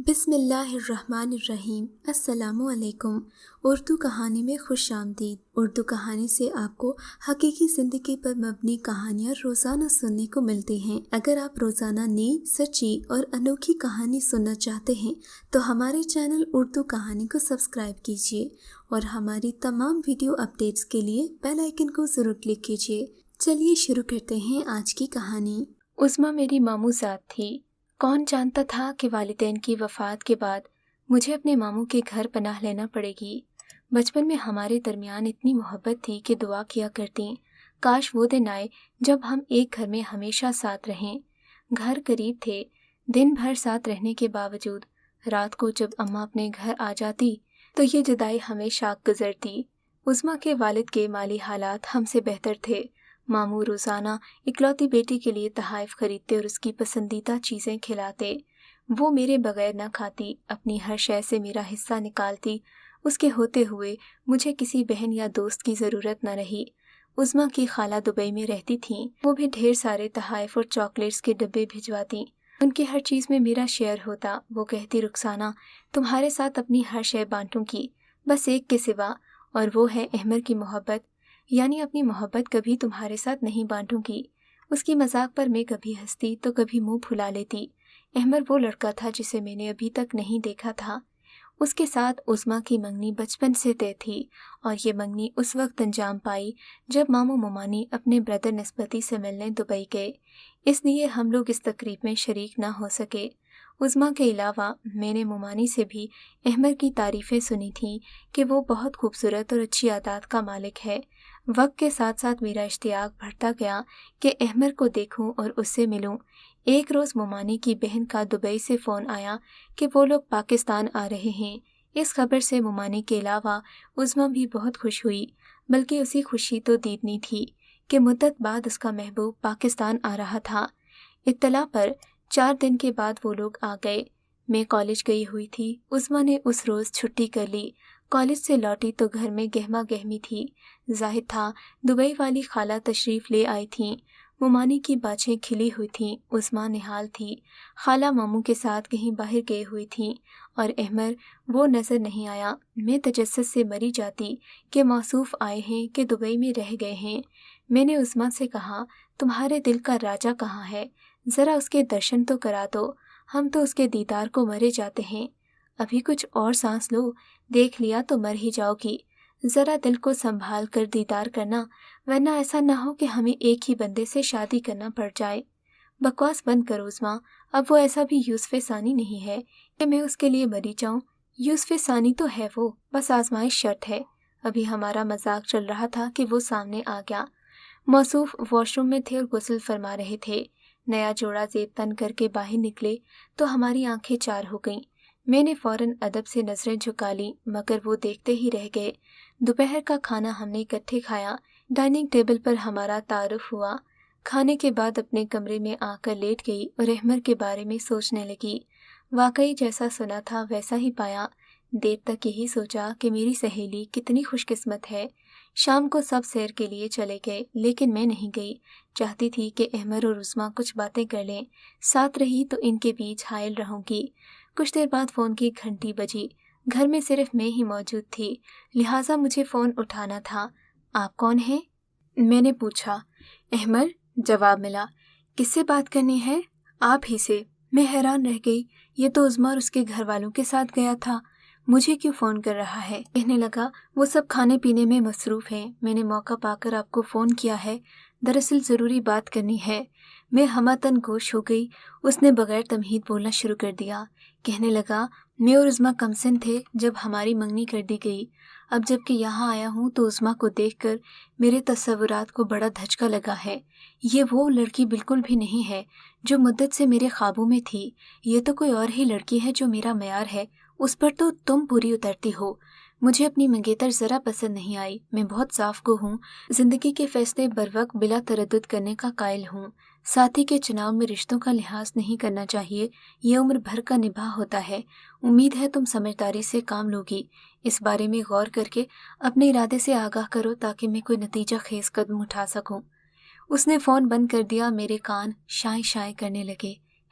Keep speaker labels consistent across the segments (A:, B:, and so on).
A: بسم اللہ الرحمن الرحیم۔ السلام علیکم۔ اردو کہانی میں خوش آمدید۔ اردو کہانی سے آپ کو حقیقی زندگی پر مبنی کہانیاں روزانہ سننے کو ملتی ہیں۔ اگر آپ روزانہ نئی، سچی اور انوکھی کہانی سننا چاہتے ہیں تو ہمارے چینل اردو کہانی کو سبسکرائب کیجیے اور ہماری تمام ویڈیو اپڈیٹس کے لیے بیل آئیکن کو ضرور کلک کیجیے۔ چلیے شروع کرتے ہیں آج کی کہانی۔
B: عظمیٰ میری ماموں ذات تھی۔ کون جانتا تھا کہ والدین کی وفات کے بعد مجھے اپنے ماموں کے گھر پناہ لینا پڑے گی۔ بچپن میں ہمارے درمیان اتنی محبت تھی کہ دعا کیا کرتیں کاش وہ دن آئے جب ہم ایک گھر میں ہمیشہ ساتھ رہیں۔ گھر قریب تھے، دن بھر ساتھ رہنے کے باوجود رات کو جب اماں اپنے گھر آ جاتی تو یہ جدائی ہمیں شاق گزرتی۔ عظمیٰ کے والد کے مالی حالات ہم سے بہتر تھے۔ ماموں روزانہ اکلوتی بیٹی کے لیے تحائف خریدتے اور اس کی پسندیدہ چیزیں کھلاتے۔ وہ میرے بغیر نہ کھاتی، اپنی ہر شے سے میرا حصہ نکالتی۔ اس کے ہوتے ہوئے مجھے کسی بہن یا دوست کی ضرورت نہ رہی۔ عظمیٰ کی خالہ دبئی میں رہتی تھیں، وہ بھی ڈھیر سارے تحائف اور چاکلیٹس کے ڈبے بھجواتی۔ ان کی ہر چیز میں میرا شیئر ہوتا۔ وہ کہتی رخسانہ تمہارے ساتھ اپنی ہر شے بانٹوں گی، بس ایک کے سوا، اور وہ ہے احمر کی محبت، یعنی اپنی محبت کبھی تمہارے ساتھ نہیں بانٹوں گی۔ اس کی مذاق پر میں کبھی ہنستی تو کبھی منہ پھلا لیتی۔ احمر وہ لڑکا تھا جسے میں نے ابھی تک نہیں دیکھا تھا۔ اس کے ساتھ عظمیٰ کی منگنی بچپن سے طے تھی، اور یہ منگنی اس وقت انجام پائی جب ماموں ممانی اپنے بردر نسبتی سے ملنے دبئی گئے، اس لیے ہم لوگ اس تقریب میں شریک نہ ہو سکے۔ عظمیٰ کے علاوہ میں نے ممانی سے بھی احمر کی تعریفیں سنی تھیں کہ وہ بہت خوبصورت اور اچھی عادات کا مالک ہے۔ وقت کے ساتھ ساتھ میرا اشتیاق بڑھتا گیا کہ احمر کو دیکھوں اور اس سے ملوں۔ ایک روز ممانی کی بہن کا دبئی سے فون آیا کہ وہ لوگ پاکستان آ رہے ہیں۔ اس خبر سے ممانی کے علاوہ عظمیٰ بھی بہت خوش ہوئی، بلکہ اسی خوشی تو دیدنی تھی کہ مدت بعد اس کا محبوب پاکستان آ رہا تھا۔ اطلاع پر 4 دن کے بعد وہ لوگ آ گئے۔ میں کالج گئی ہوئی تھی۔ عظمیٰ نے اس روز چھٹی کر لی۔ کالج سے لوٹی تو گھر میں گہما گہمی تھی۔ ظاہر تھا دبئی والی خالہ تشریف لے آئی تھیں۔ ممانی کی باچھیں کھلی ہوئی تھیں۔ عظمیٰ نہال تھی۔ خالہ ماموں کے ساتھ کہیں باہر گئے ہوئی تھیں، اور احمر وہ نظر نہیں آیا۔ میں تجسس سے مری جاتی کہ موصوف آئے ہیں کہ دبئی میں رہ گئے ہیں۔ میں نے عظمیٰ سے کہا تمہارے دل کا راجہ کہاں ہے؟ ذرا اس کے درشن تو کرا دو، ہم تو اس کے دیدار کو مرے جاتے ہیں۔ ابھی کچھ اور سانس لو، دیکھ لیا تو مر ہی جاؤ گی۔ ذرا دل کو سنبھال کر دیدار کرنا، ورنہ ایسا نہ ہو کہ ہمیں ایک ہی بندے سے شادی کرنا پڑ جائے۔ بکواس بند کرو عظمیٰ، اب وہ ایسا بھی یوسف ثانی نہیں ہے کہ میں اس کے لیے مری جاؤں۔ یوسف ثانی تو ہے وہ، بس آزمائش شرط ہے۔ ابھی ہمارا مذاق چل رہا تھا کہ وہ سامنے آ گیا۔ موصوف واش روم میں تھے اور غسل فرما رہے تھے۔ نیا جوڑا زیب تن کر کے باہر نکلے تو ہماری آنکھیں چار ہو گئیں۔ میں نے فوراً ادب سے نظریں جھکا لیں، مگر وہ دیکھتے ہی رہ گئے۔ دوپہر کا کھانا ہم نے اکٹھے کھایا۔ ڈائننگ ٹیبل پر ہمارا تعارف ہوا۔ کھانے کے بعد اپنے کمرے میں آ کر لیٹ گئی اور احمر کے بارے میں سوچنے لگی۔ واقعی جیسا سنا تھا ویسا ہی پایا۔ دیر تک یہی سوچا کہ میری سہیلی کتنی خوش قسمت ہے۔ شام کو سب سیر کے لیے چلے گئے، لیکن میں نہیں گئی۔ چاہتی تھی کہ احمر اور عظمیٰ کچھ باتیں کر لیں، ساتھ رہی تو ان کے بیچ حائل رہوں گی۔ کچھ دیر بعد فون کی گھنٹی بجی۔ گھر میں صرف میں ہی موجود تھی، لہٰذا مجھے فون اٹھانا تھا۔ آپ کون ہیں؟ میں نے پوچھا۔ احمر، جواب ملا۔ کس سے بات کرنی ہے؟ آپ ہی سے۔ میں حیران رہ گئی، یہ تو عظمیٰ اور اس کے گھر والوں کے ساتھ گیا تھا، مجھے کیوں فون کر رہا ہے؟ کہنے لگا وہ سب کھانے پینے میں مصروف ہیں، میں نے موقع پا کر آپ کو فون کیا ہے، دراصل ضروری بات کرنی ہے۔ میں ہمہ گوش ہو گئی۔ اس نے بغیر تمہید بولنا شروع کر دیا۔ کہنے لگا میں اور عظمیٰ کمسن تھے جب ہماری منگنی کر دی گئی۔ اب جب کہ یہاں آیا ہوں تو عظمیٰ کو دیکھ کر میرے تصورات کو بڑا دھچکا لگا ہے۔ یہ وہ لڑکی بالکل بھی نہیں ہے جو مدت سے میرے خوابوں میں تھی، یہ تو کوئی اور ہی لڑکی ہے جو میرا معیار ہے، اس پر تو تم پوری اترتی ہو۔ مجھے اپنی منگیتر ذرا پسند نہیں آئی۔ میں بہت صاف گو ہوں، زندگی کے فیصلے بروقت بلا تردد کرنے کا قائل ہوں۔ ساتھی کے چناؤ میں رشتوں کا لحاظ نہیں کرنا چاہیے، یہ عمر بھر کا نبھا ہوتا ہے۔ امید ہے تم سمجھداری سے کام لوگی۔ اس بارے میں غور کر کے اپنے ارادے سے آگاہ کرو تاکہ میں کوئی نتیجہ خیز قدم اٹھا سکوں۔ اس نے فون بند کر دیا۔ میرے کان شائیں شائیں کرنے لگے۔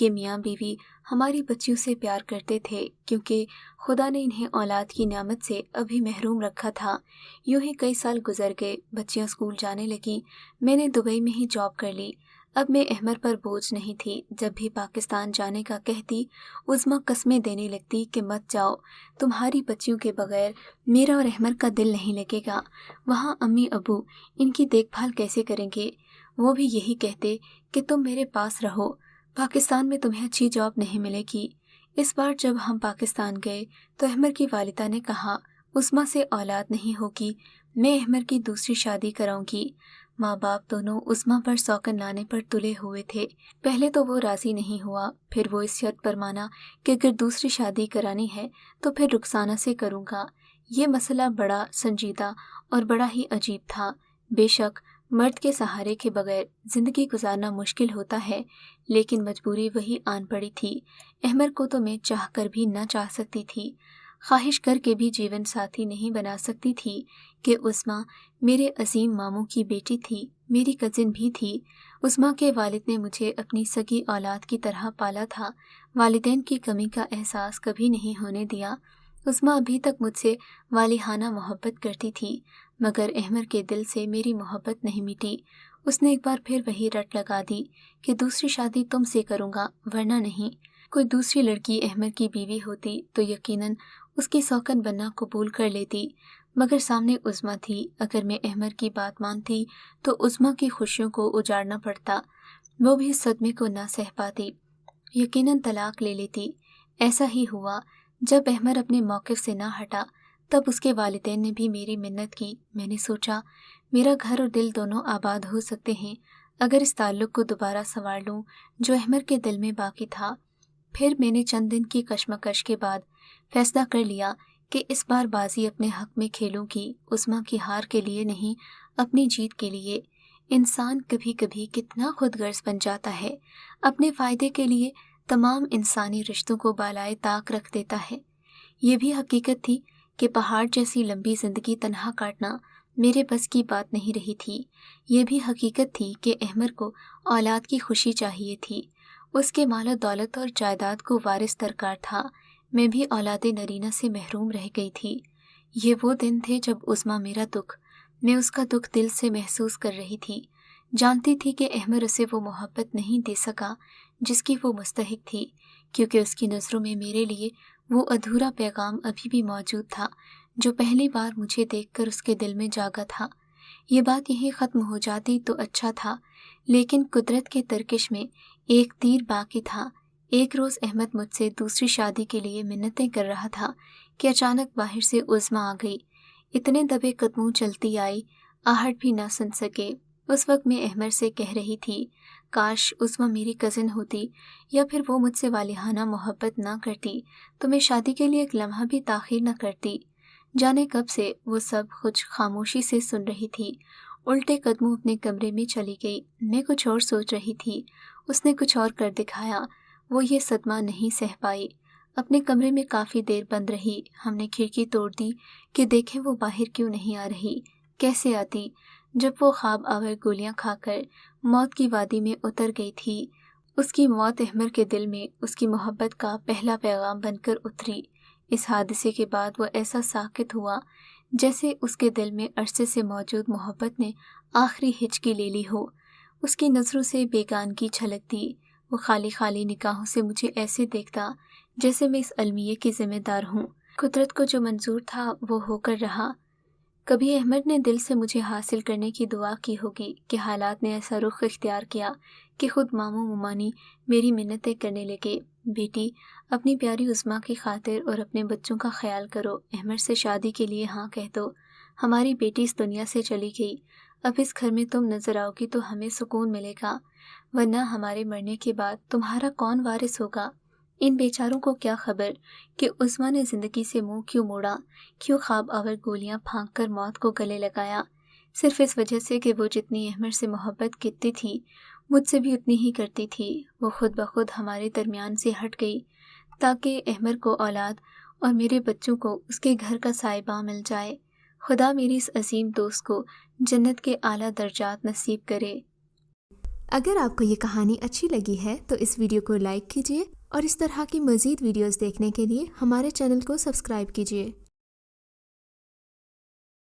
A: یہ میاں بیوی ہماری بچیوں سے پیار کرتے تھے کیونکہ خدا نے انہیں اولاد کی نعمت سے ابھی محروم رکھا تھا۔ یوں ہی کئی سال گزر گئے، بچیاں اسکول جانے لگیں، میں نے دبئی میں ہی جاب کر لی۔ اب میں احمر پر بوجھ نہیں تھی۔ جب بھی پاکستان جانے کا کہتی، عظمیٰ قسمیں دینے لگتی کہ مت جاؤ، تمہاری بچیوں کے بغیر میرا اور احمر کا دل نہیں لگے گا، وہاں امی ابو ان کی دیکھ بھال کیسے کریں گے؟ وہ بھی یہی کہتے کہ تم میرے پاس رہو، پاکستان میں تمہیں اچھی جاب نہیں ملے گی۔ اس بار جب ہم پاکستان گئے تو احمر کی والدہ نے کہا عظمیٰ سے اولاد نہیں ہوگی، میں احمر کی دوسری شادی کراؤں گی۔ ماں باپ دونوں عظمیٰ پر سوکن لانے پر تلے ہوئے تھے۔ پہلے تو وہ راضی نہیں ہوا، پھر وہ اس شرط پر مانا کہ اگر دوسری شادی کرانی ہے تو پھر رخسانہ سے کروں گا۔ یہ مسئلہ بڑا سنجیدہ اور بڑا ہی عجیب تھا۔ بے شک مرد کے سہارے کے بغیر زندگی گزارنا مشکل ہوتا ہے، لیکن مجبوری وہی آن پڑی تھی۔ احمر کو تو میں چاہ کر بھی نہ چاہ سکتی تھی، خواہش کر کے بھی جیون ساتھی نہیں بنا سکتی تھی کہ عظمیٰ میرے عظیم ماموں کی بیٹی تھی، میری کزن بھی تھی۔ عظمیٰ کے والد نے مجھے اپنی سگی اولاد کی طرح پالا تھا، والدین کی کمی کا احساس کبھی نہیں ہونے دیا۔ عظمیٰ ابھی تک مجھ سے والہانہ محبت کرتی تھی، مگر احمر کے دل سے میری محبت نہیں مٹی۔ اس نے ایک بار پھر وہی رٹ لگا دی کہ دوسری شادی تم سے کروں گا ورنہ نہیں۔ کوئی دوسری لڑکی احمر کی بیوی ہوتی تو یقیناً اس کی سوکن بننا قبول کر لیتی، مگر سامنے عظمیٰ تھی۔ اگر میں احمر کی بات مانتی تو عظمیٰ کی خوشیوں کو اجاڑنا پڑتا، وہ بھی اس صدمے کو نہ سہ پاتی، یقیناً طلاق لے لیتی۔ ایسا ہی ہوا۔ جب احمر اپنے موقف سے نہ ہٹا تب اس کے والدین نے بھی میری منت کی۔ میں نے سوچا میرا گھر اور دل دونوں آباد ہو سکتے ہیں اگر اس تعلق کو دوبارہ سنوار لوں جو احمر کے دل میں باقی تھا۔ پھر میں نے چند دن کی کشمکش کے بعد فیصلہ کر لیا کہ اس بار بازی اپنے حق میں کھیلوں گی، عظمیٰ کی ہار کے لیے نہیں، اپنی جیت کے لیے۔ انسان کبھی کبھی کتنا خود غرض بن جاتا ہے، اپنے فائدے کے لیے تمام انسانی رشتوں کو بالائے طاق رکھ دیتا ہے۔ یہ بھی حقیقت تھی کہ پہاڑ جیسی لمبی زندگی تنہا کاٹنا میرے بس کی بات نہیں رہی تھی۔ یہ بھی حقیقت تھی کہ احمر کو اولاد کی خوشی چاہیے تھی، اس کے مال و دولت اور جائیداد کو وارث درکار تھا۔ میں بھی اولاد نرینہ سے محروم رہ گئی تھی۔ یہ وہ دن تھے جب عظمیٰ میرا دکھ، میں اس کا دکھ دل سے محسوس کر رہی تھی۔ جانتی تھی کہ احمر اسے وہ محبت نہیں دے سکا جس کی وہ مستحق تھی، کیونکہ اس کی نظروں میں میرے لیے وہ ادھورا پیغام ابھی بھی موجود تھا جو پہلی بار مجھے دیکھ کر اس کے دل میں جاگا تھا۔ یہ بات یہیں ختم ہو جاتی تو اچھا تھا، لیکن قدرت کے ترکش میں ایک تیر باقی تھا۔ ایک روز احمد مجھ سے دوسری شادی کے لیے منتیں کر رہا تھا کہ اچانک باہر سے عظمیٰ آ گئی۔ اتنے دبے قدموں چلتی آئی، آہٹ بھی نہ سن سکے۔ اس وقت میں احمر سے کہہ رہی تھی کاش عظمیٰ میری کزن ہوتی، یا پھر وہ مجھ سے والہانہ محبت نہ کرتی تو میں شادی کے لیے ایک لمحہ بھی تاخیر نہ کرتی۔ جانے کب سے وہ سب کچھ خاموشی سے سن رہی تھی۔ الٹے قدموں اپنے کمرے میں چلی گئی۔ میں کچھ اور سوچ رہی تھی، اس نے کچھ اور کر دکھایا۔ وہ یہ صدمہ نہیں سہ پائی، اپنے کمرے میں کافی دیر بند رہی۔ ہم نے کھڑکی توڑ دی کہ دیکھیں وہ باہر کیوں نہیں آ رہی، کیسے آتی جب وہ خواب آور گولیاں کھا کر موت کی وادی میں اتر گئی تھی۔ اس کی موت احمر کے دل میں اس کی محبت کا پہلا پیغام بن کر اتری۔ اس حادثے کے بعد وہ ایسا ساکت ہوا جیسے اس کے دل میں عرصے سے موجود محبت نے آخری ہچکی لے لی ہو۔ اس کی نظروں سے بیگانگی چھلکتی، وہ خالی خالی نگاہوں سے مجھے ایسے دیکھتا جیسے میں اس المیے کی ذمہ دار ہوں۔ قدرت کو جو منظور تھا وہ ہو کر رہا۔ کبھی احمد نے دل سے مجھے حاصل کرنے کی دعا کی ہوگی کہ حالات نے ایسا رخ اختیار کیا کہ خود ماموں ممانی میری منتیں کرنے لگے، بیٹی اپنی پیاری عظمیٰ کی خاطر اور اپنے بچوں کا خیال کرو، احمد سے شادی کے لیے ہاں کہہ دو، ہماری بیٹی اس دنیا سے چلی گئی، اب اس گھر میں تم نظر آؤ گی تو ہمیں سکون ملے گا، ورنہ ہمارے مرنے کے بعد تمہارا کون وارث ہوگا؟ ان بیچاروں کو کیا خبر کہ عظمیٰ نے زندگی سے منہ کیوں موڑا، کیوں خواب آور گولیاں پھانک کر موت کو گلے لگایا، صرف اس وجہ سے کہ وہ جتنی احمد سے محبت کرتی تھی مجھ سے بھی اتنی ہی کرتی تھی۔ وہ خود بخود ہمارے درمیان سے ہٹ گئی تاکہ احمد کو اولاد اور میرے بچوں کو اس کے گھر کا صاحباں مل جائے۔ خدا میری اس عظیم دوست کو جنت کے اعلیٰ درجات نصیب کرے۔ اگر آپ کو یہ کہانی اچھی لگی ہے تو اس ویڈیو کو لائک کیجیے اور اس طرح کی مزید ویڈیوز دیکھنے کے لیے ہمارے چینل کو سبسکرائب کیجیے۔